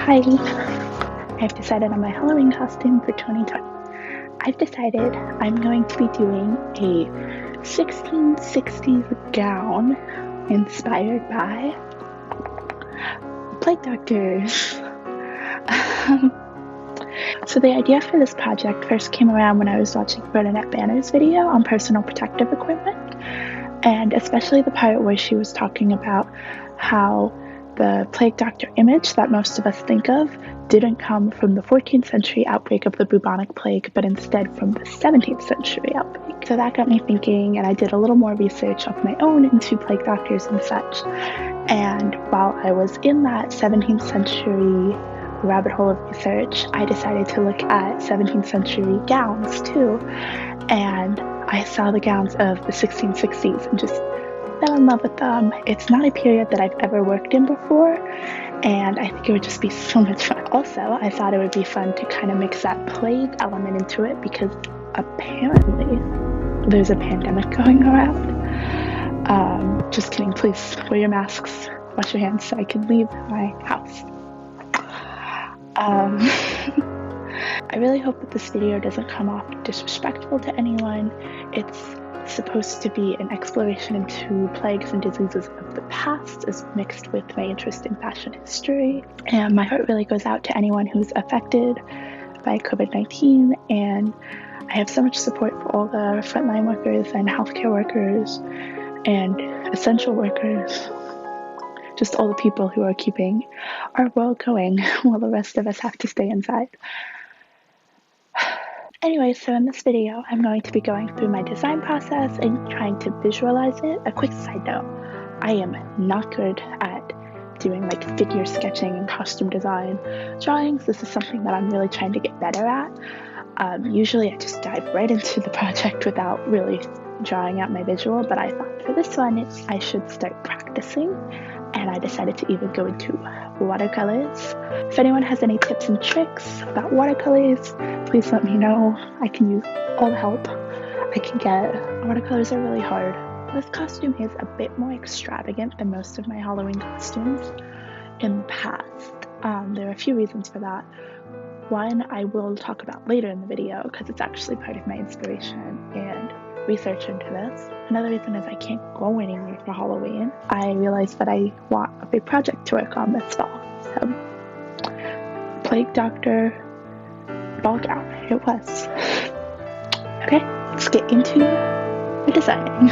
Hi! I've decided on my Halloween costume for 2020. I've decided I'm going to be doing a 1660s gown inspired by plague doctors. So the idea for this project first came around when I was watching Bernadette Banner's video on personal protective equipment, and especially the part where she was talking about how the plague doctor image that most of us think of didn't come from the 14th century outbreak of the bubonic plague, but instead from the 17th century outbreak. So that got me thinking, and I did a little more research of my own into plague doctors and such. And while I was in that 17th century rabbit hole of research, I decided to look at 17th century gowns too. And I saw the gowns of the 1660s and just fell in love with them. It's not a period that I've ever worked in before, and I think it would just be so much fun. Also, I thought it would be fun to kind of mix that plague element into it because apparently there's a pandemic going around. Just kidding, please wear your masks, wash your hands so I can leave my house. I really hope that this video doesn't come off disrespectful to anyone. It's supposed to be an exploration into plagues and diseases of the past as mixed with my interest in fashion history. And my heart really goes out to anyone who's affected by COVID-19, and I have so much support for all the frontline workers and healthcare workers and essential workers, just all the people who are keeping our world going while the rest of us have to stay inside. Anyway, so in this video, I'm going to be going through my design process and trying to visualize it. A quick side note, I am not good at doing like figure sketching and costume design drawings. This is something that I'm really trying to get better at. Usually I just dive right into the project without really drawing out my visual, but I thought for this one I should start practicing, and I decided to even go into watercolors. If anyone has any tips and tricks about watercolors, please let me know. I can use all the help I can get. Watercolors are really hard. This costume is a bit more extravagant than most of my Halloween costumes in the past. There are a few reasons for that. One I will talk about later in the video because it's actually part of my inspiration and research into this. Another reason is I can't go anywhere for Halloween. I realized that I want a big project to work on this fall. So, plague doctor ball gown, it was. Okay, let's get into the designing.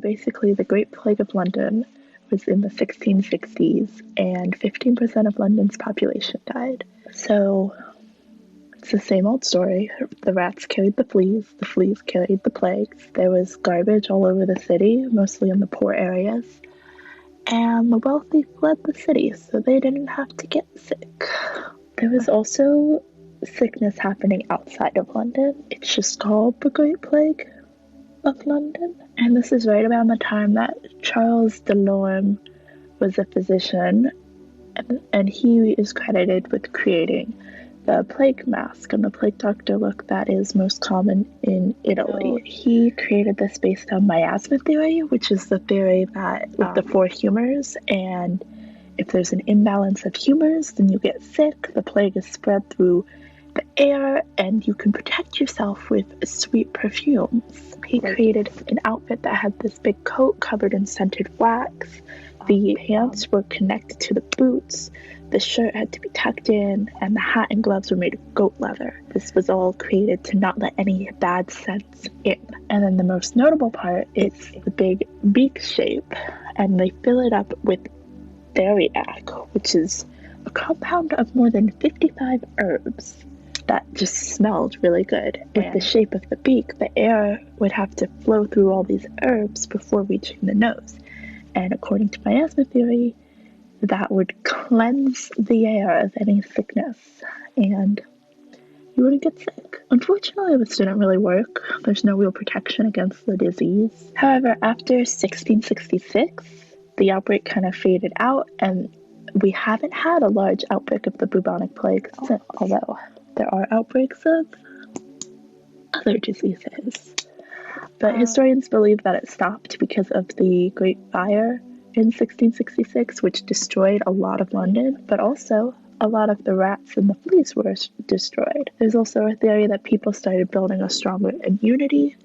Basically, the Great Plague of London was in the 1660s, and 15% of London's population died. So it's the same old story. The rats carried the fleas carried the plagues. There was garbage all over the city, mostly in the poor areas, and the wealthy fled the city, so they didn't have to get sick. There was also sickness happening outside of London. It's just called the Great Plague of London. And this is right around the time that Charles de Lorme was a physician, and he is credited with creating the plague mask and the plague doctor look that is most common in Italy. He created this based on miasma theory, which is the theory that with the four humors, and if there's an imbalance of humors, then you get sick. The plague is spread through the air, and you can protect yourself with sweet perfumes. He created an outfit that had this big coat covered in scented wax. The pants were connected to the boots, the shirt had to be tucked in, and the hat and gloves were made of goat leather. This was all created to not let any bad scents in. And then the most notable part is the big beak shape, and they fill it up with theriac, which is a compound of more than 55 herbs. that just smelled really good. With the shape of the beak, the air would have to flow through all these herbs before reaching the nose. And according to miasma theory, that would cleanse the air of any sickness, and you wouldn't get sick. Unfortunately, this didn't really work. There's no real protection against the disease. However, after 1666, the outbreak kind of faded out, and we haven't had a large outbreak of the bubonic plague since, although there are outbreaks of other diseases. But historians believe that it stopped because of the Great Fire in 1666, which destroyed a lot of London, but also a lot of the rats and the fleas were destroyed. There's also a theory that people started building a stronger immunity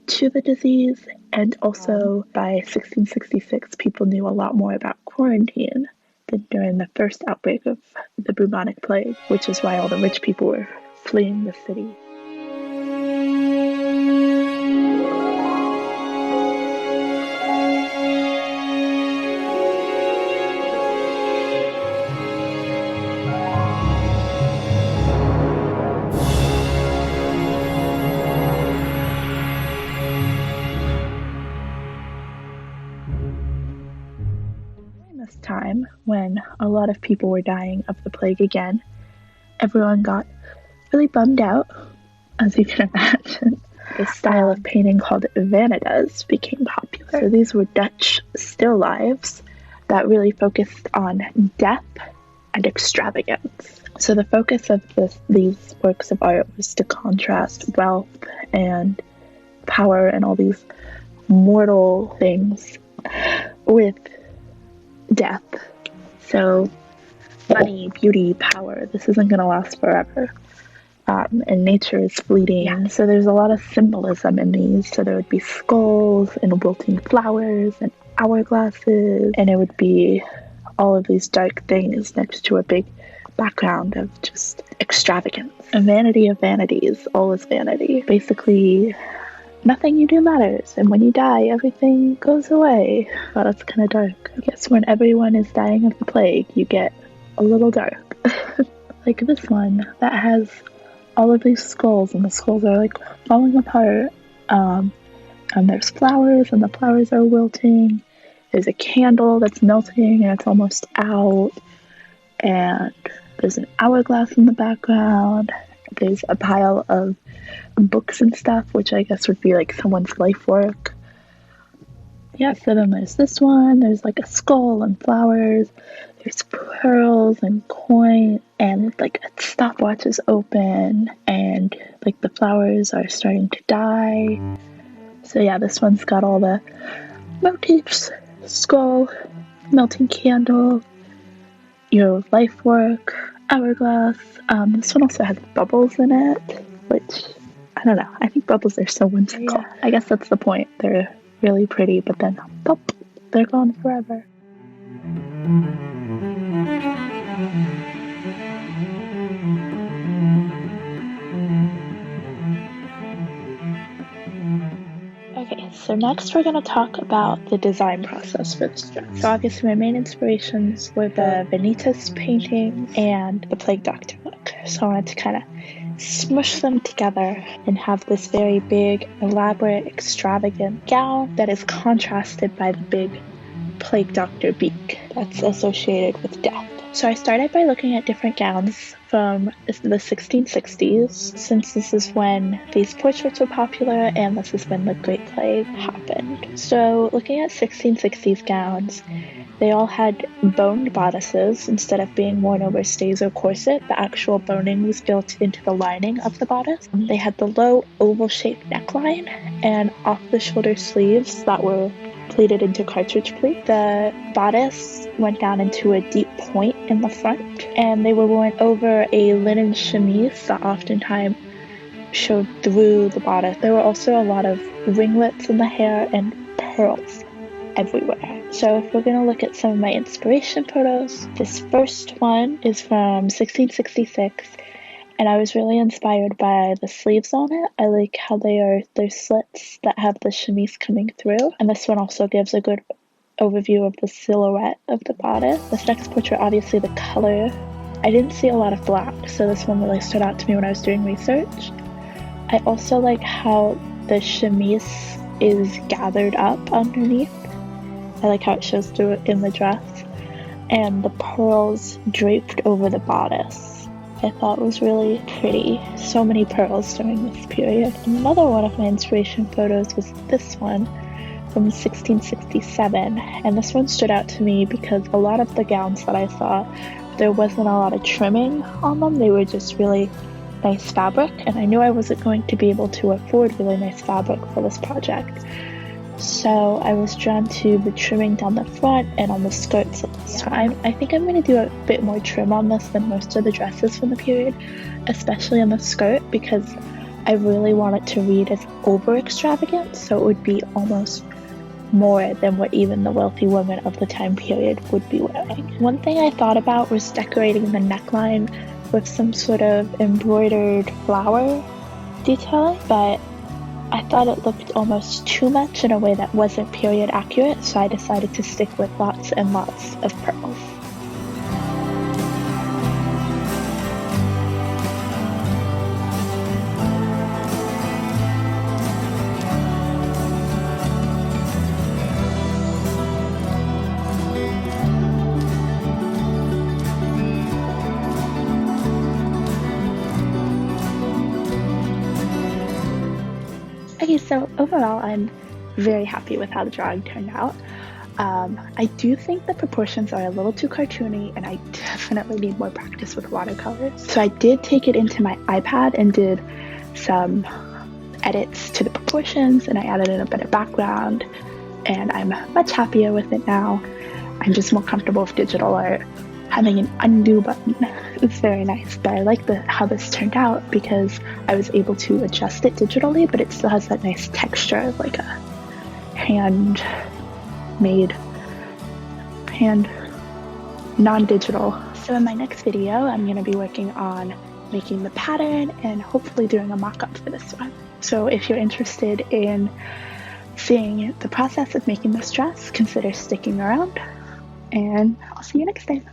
to the disease, and also by 1666, people knew a lot more about quarantine than during the first outbreak of the bubonic plague, which is why all the rich people were fleeing the city. Time when a lot of people were dying of the plague again, everyone got really bummed out, as you can imagine. A style of painting called Vanitas became popular. So these were Dutch still lifes that really focused on depth and extravagance. So the focus of these works of art was to contrast wealth and power and all these mortal things with death. So money, beauty, power, this isn't going to last forever. And nature is fleeting. Yeah. So there's a lot of symbolism in these. So there would be skulls and wilting flowers and hourglasses, and it would be all of these dark things next to a big background of just extravagance. A vanity of vanities, all is vanity. Basically, nothing you do matters, and when you die, everything goes away. Well, that's kind of dark. I guess when everyone is dying of the plague, you get a little dark. Like this one that has all of these skulls, and the skulls are like falling apart. And there's flowers, and the flowers are wilting. There's a candle that's melting, and it's almost out. And there's an hourglass in the background. There's a pile of books and stuff, which I guess would be like someone's life work. Yeah, so then there's this one. There's like a skull and flowers. There's pearls and coin, and like a stopwatch is open, and like the flowers are starting to die. So yeah, this one's got all the motifs: skull, melting candle, your life work, hourglass. This one also has bubbles in it, which, I don't know, I think bubbles are so whimsical. Yeah. I guess that's the point. They're really pretty, but then pop, they're gone forever. Okay, so next we're going to talk about the design process for this dress. So obviously my main inspirations were the Vanitas painting and the Plague Doctor look. So I wanted to kind of smush them together and have this very big, elaborate, extravagant gown that is contrasted by the big Plague Doctor beak that's associated with death. So I started by looking at different gowns from the 1660s, since this is when these portraits were popular and this is when the Great Plague happened. So looking at 1660s gowns, they all had boned bodices instead of being worn over stays or corset. The actual boning was built into the lining of the bodice. They had the low oval-shaped neckline and off-the-shoulder sleeves that were pleated into cartridge pleat. The bodice went down into a deep point in the front, and they were worn over a linen chemise that oftentimes showed through the bodice. There were also a lot of ringlets in the hair and pearls everywhere. So if we're going to look at some of my inspiration photos, this first one is from 1666, and I was really inspired by the sleeves on it. I like how there's slits that have the chemise coming through, and this one also gives a good overview of the silhouette of the bodice. This next portrait, obviously the color I didn't see a lot of black, so this one really stood out to me when I was doing research. I also like how the chemise is gathered up underneath. I like how it shows through it in the dress. And the pearls draped over the bodice. I thought was really pretty. So many pearls during this period. Another one of my inspiration photos was this one from 1667, and this one stood out to me because a lot of the gowns that I saw, there wasn't a lot of trimming on them. They were just really nice fabric, and I knew I wasn't going to be able to afford really nice fabric for this project. So I was drawn to the trimming down the front and on the skirts of this one. I think I'm going to do a bit more trim on this than most of the dresses from the period, especially on the skirt, because I really want it to read as over extravagant, so it would be almost more than what even the wealthy women of the time period would be wearing. One thing I thought about was decorating the neckline with some sort of embroidered flower detailing, but I thought it looked almost too much in a way that wasn't period accurate, so I decided to stick with lots and lots of pearls. Okay, so overall I'm very happy with how the drawing turned out. I do think the proportions are a little too cartoony, and I definitely need more practice with watercolors. So I did take it into my iPad and did some edits to the proportions, and I added in a better background, and I'm much happier with it now. I'm just more comfortable with digital art. Having an undo button is very nice, but I like how this turned out because I was able to adjust it digitally, but it still has that nice texture of like a non-digital. So in my next video, I'm going to be working on making the pattern and hopefully doing a mock-up for this one. So if you're interested in seeing the process of making this dress, consider sticking around, and I'll see you next time.